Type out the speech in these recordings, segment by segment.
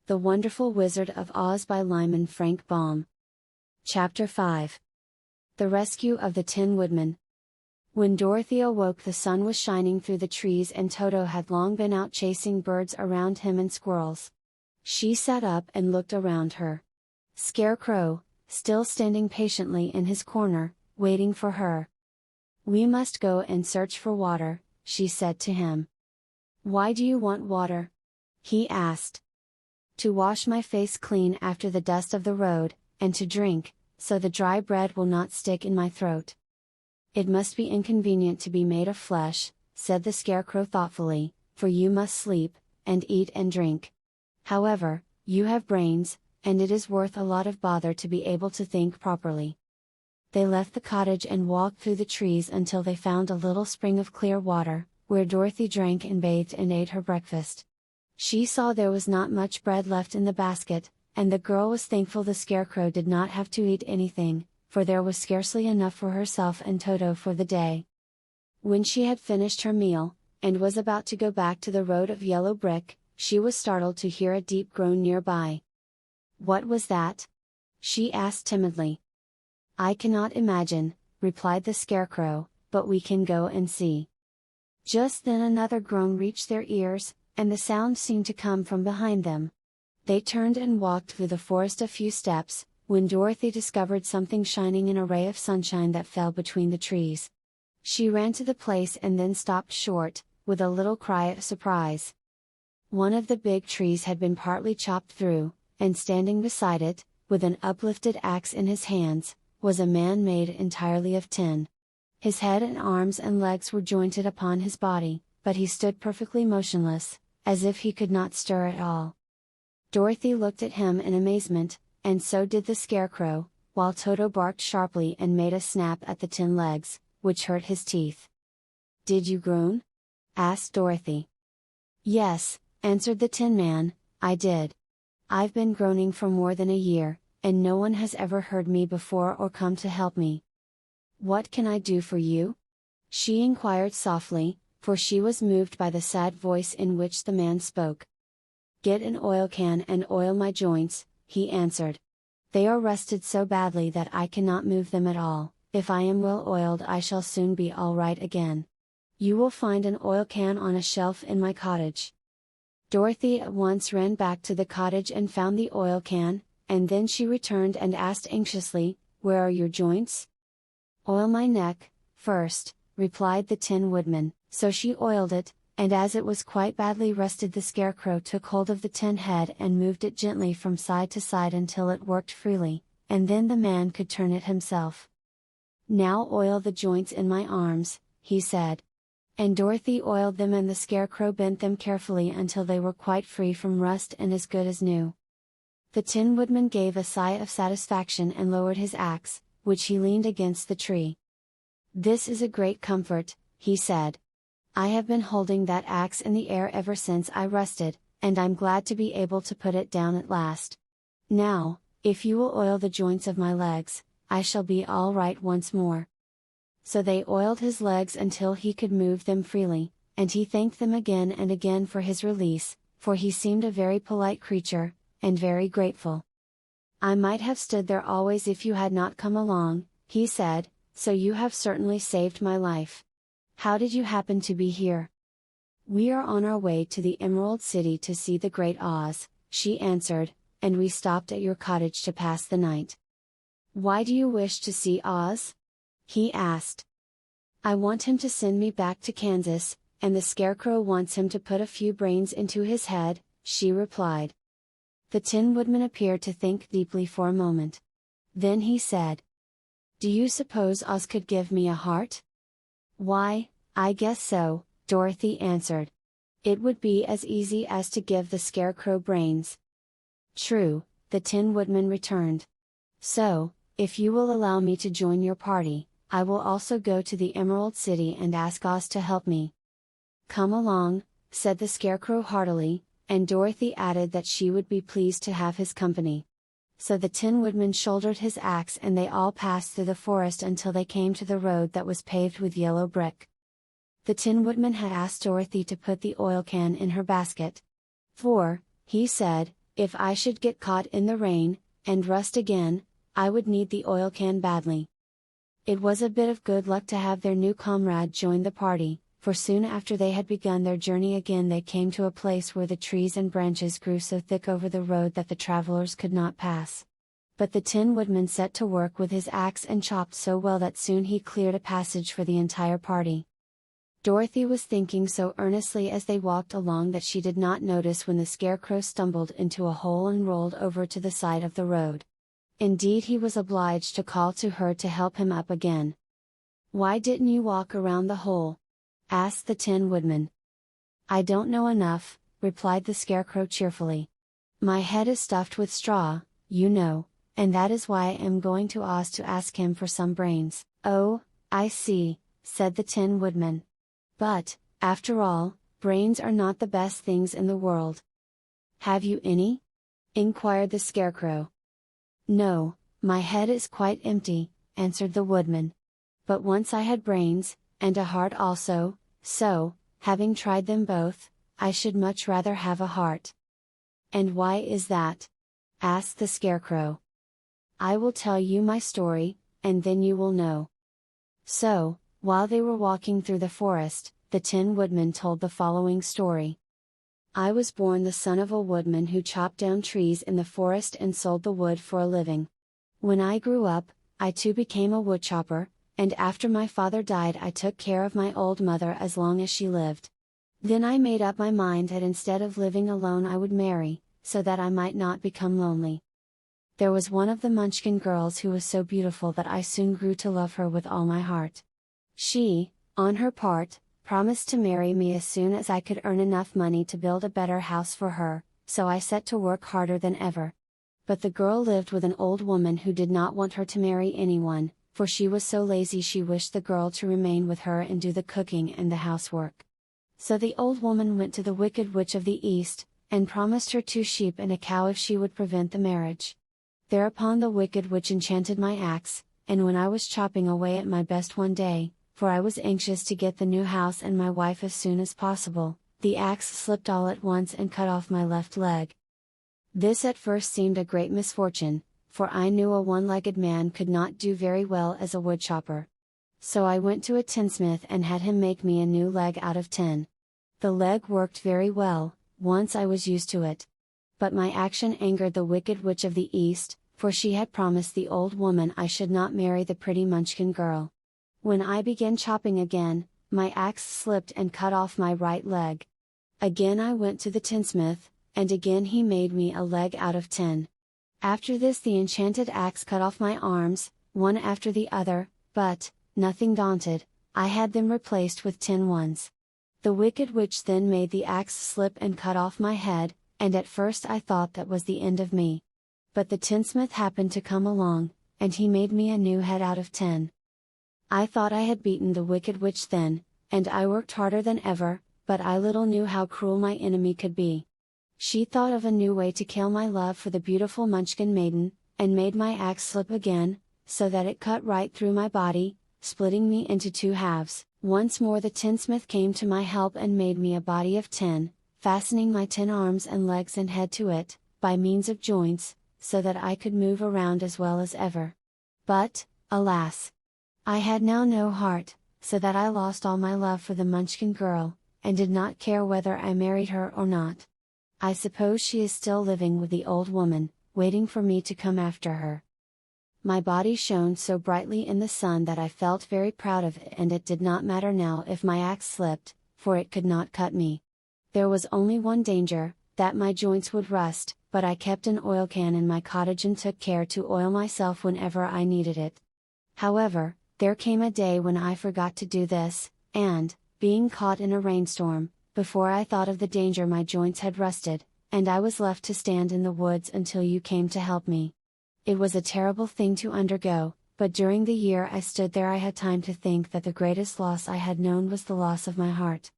The Wonderful Wizard of Oz by Lyman Frank Baum. Chapter 5. The Rescue of the Tin Woodman. When Dorothy awoke, the sun was shining through the trees and Toto had long been out chasing birds around him and squirrels. She sat up and looked around her. Scarecrow, still standing patiently in his corner, waiting for her. "We must go and search for water," she said to him. "Why do you want water?" he asked. "To wash my face clean after the dust of the road, and to drink, so the dry bread will not stick in my throat." "It must be inconvenient to be made of flesh," said the Scarecrow thoughtfully, "for you must sleep, and eat and drink. However, you have brains, and it is worth a lot of bother to be able to think properly." They left the cottage and walked through the trees until they found a little spring of clear water, where Dorothy drank and bathed and ate her breakfast. She saw there was not much bread left in the basket, and the girl was thankful the Scarecrow did not have to eat anything, for there was scarcely enough for herself and Toto for the day. When she had finished her meal, and was about to go back to the road of yellow brick, she was startled to hear a deep groan nearby. "What was that?" she asked timidly. "I cannot imagine," replied the Scarecrow, "but we can go and see." Just then another groan reached their ears, and the sound seemed to come from behind them. They turned and walked through the forest a few steps, when Dorothy discovered something shining in a ray of sunshine that fell between the trees. She ran to the place and then stopped short, with a little cry of surprise. One of the big trees had been partly chopped through, and standing beside it, with an uplifted axe in his hands, was a man made entirely of tin. His head and arms and legs were jointed upon his body, but he stood perfectly motionless, as if he could not stir at all. Dorothy looked at him in amazement, and so did the Scarecrow, while Toto barked sharply and made a snap at the tin legs, which hurt his teeth. "Did you groan?" asked Dorothy. "Yes," answered the Tin Man, "I did. I've been groaning for more than a year, and no one has ever heard me before or come to help me." "What can I do for you?" she inquired softly, for she was moved by the sad voice in which the man spoke. "Get an oil can and oil my joints," he answered. "They are rusted so badly that I cannot move them at all. If I am well oiled I shall soon be all right again. You will find an oil can on a shelf in my cottage." Dorothy at once ran back to the cottage and found the oil can, and then she returned and asked anxiously, "Where are your joints?" "Oil my neck, first," replied the Tin Woodman. So she oiled it, and as it was quite badly rusted, the Scarecrow took hold of the tin head and moved it gently from side to side until it worked freely, and then the man could turn it himself. "Now oil the joints in my arms," he said. And Dorothy oiled them and the Scarecrow bent them carefully until they were quite free from rust and as good as new. The Tin Woodman gave a sigh of satisfaction and lowered his axe, which he leaned against the tree. "This is a great comfort," he said. "I have been holding that axe in the air ever since I rusted, and I'm glad to be able to put it down at last. Now, if you will oil the joints of my legs, I shall be all right once more." So they oiled his legs until he could move them freely, and he thanked them again and again for his release, for he seemed a very polite creature, and very grateful. "I might have stood there always if you had not come along," he said, "so you have certainly saved my life. How did you happen to be here?" "We are on our way to the Emerald City to see the Great Oz," she answered, "and we stopped at your cottage to pass the night." "Why do you wish to see Oz?" he asked. "I want him to send me back to Kansas, and the Scarecrow wants him to put a few brains into his head," she replied. The Tin Woodman appeared to think deeply for a moment. Then he said, "Do you suppose Oz could give me a heart?" "Why, I guess so," Dorothy answered. "It would be as easy as to give the Scarecrow brains." "True," the Tin Woodman returned. "So, if you will allow me to join your party, I will also go to the Emerald City and ask Oz to help me." "Come along," said the Scarecrow heartily, and Dorothy added that she would be pleased to have his company. So the Tin Woodman shouldered his axe and they all passed through the forest until they came to the road that was paved with yellow brick. The Tin Woodman had asked Dorothy to put the oil can in her basket. "For," he said, If I should get caught in the rain, and rust again, I would need the oil can badly. It was a bit of good luck to have their new comrade join the party, for soon after they had begun their journey again they came to a place where the trees and branches grew so thick over the road that the travelers could not pass. But the Tin Woodman set to work with his axe and chopped so well that soon he cleared a passage for the entire party. Dorothy was thinking so earnestly as they walked along that she did not notice when the Scarecrow stumbled into a hole and rolled over to the side of the road. Indeed, he was obliged to call to her to help him up again. "Why didn't you walk around the hole?" asked the Tin Woodman. "I don't know enough," replied the Scarecrow cheerfully. "My head is stuffed with straw, you know, and that is why I am going to Oz to ask him for some brains." "Oh, I see," said the Tin Woodman. "But, after all, brains are not the best things in the world." "Have you any?" inquired the Scarecrow. "No, my head is quite empty," answered the Woodman. "But once I had brains, and a heart also, so, having tried them both, I should much rather have a heart." "And why is that?" asked the Scarecrow. "I will tell you my story, and then you will know." So, while they were walking through the forest, the Tin Woodman told the following story. "I was born the son of a woodman who chopped down trees in the forest and sold the wood for a living. When I grew up, I too became a woodchopper, and after my father died I took care of my old mother as long as she lived. Then I made up my mind that instead of living alone I would marry, so that I might not become lonely. There was one of the Munchkin girls who was so beautiful that I soon grew to love her with all my heart. She, on her part, promised to marry me as soon as I could earn enough money to build a better house for her, so I set to work harder than ever. But the girl lived with an old woman who did not want her to marry anyone, for she was so lazy she wished the girl to remain with her and do the cooking and the housework. So the old woman went to the Wicked Witch of the East, and promised her 2 sheep and a cow if she would prevent the marriage. Thereupon the Wicked Witch enchanted my axe, and when I was chopping away at my best one day, for I was anxious to get the new house and my wife as soon as possible, the axe slipped all at once and cut off my left leg. This at first seemed a great misfortune, for I knew a one-legged man could not do very well as a woodchopper. So I went to a tinsmith and had him make me a new leg out of tin. The leg worked very well, once I was used to it. But my action angered the Wicked Witch of the East, for she had promised the old woman I should not marry the pretty Munchkin girl. When I began chopping again, my axe slipped and cut off my right leg. Again I went to the tinsmith, and again he made me a leg out of tin. After this the enchanted axe cut off my arms, one after the other, but, nothing daunted, I had them replaced with tin ones. The Wicked Witch then made the axe slip and cut off my head, and at first I thought that was the end of me. But the tinsmith happened to come along, and he made me a new head out of tin. I thought I had beaten the Wicked Witch then, and I worked harder than ever, but I little knew how cruel my enemy could be. She thought of a new way to kill my love for the beautiful Munchkin maiden, and made my axe slip again, so that it cut right through my body, splitting me into 2 halves. Once more the tinsmith came to my help and made me a body of tin, fastening my tin arms and legs and head to it, by means of joints, so that I could move around as well as ever. But, alas! I had now no heart, so that I lost all my love for the Munchkin girl, and did not care whether I married her or not. I suppose she is still living with the old woman, waiting for me to come after her. My body shone so brightly in the sun that I felt very proud of it, and it did not matter now if my axe slipped, for it could not cut me. There was only one danger, that my joints would rust, but I kept an oil can in my cottage and took care to oil myself whenever I needed it. However, there came a day when I forgot to do this, and, being caught in a rainstorm, before I thought of the danger my joints had rusted, and I was left to stand in the woods until you came to help me. It was a terrible thing to undergo, but during the year I stood there I had time to think that the greatest loss I had known was the loss of my heart.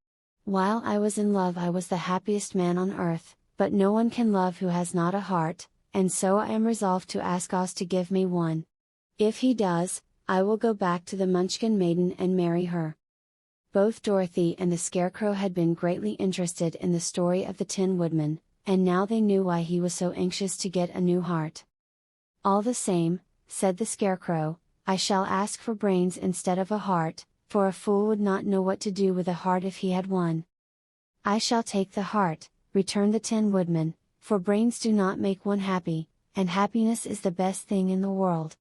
While I was in love I was the happiest man on earth, but no one can love who has not a heart, and so I am resolved to ask Oz to give me one. If he does, I will go back to the Munchkin maiden and marry her. Both Dorothy and the Scarecrow had been greatly interested in the story of the Tin Woodman, and now they knew why he was so anxious to get a new heart. "All the same," said the Scarecrow, "I shall ask for brains instead of a heart, for a fool would not know what to do with a heart if he had one." "I shall take the heart," returned the Tin Woodman, "for brains do not make one happy, and happiness is the best thing in the world."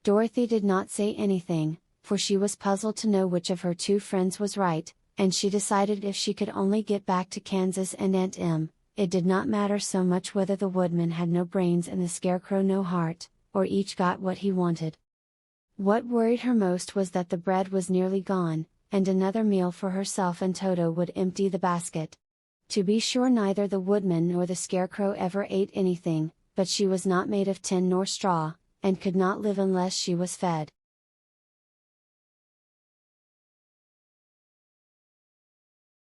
Dorothy did not say anything, for she was puzzled to know which of her two friends was right, and she decided if she could only get back to Kansas and Aunt Em, it did not matter so much whether the Woodman had no brains and the Scarecrow no heart, or each got what he wanted. What worried her most was that the bread was nearly gone, and another meal for herself and Toto would empty the basket. To be sure, neither the Woodman nor the Scarecrow ever ate anything, but she was not made of tin nor straw, and could not live unless she was fed.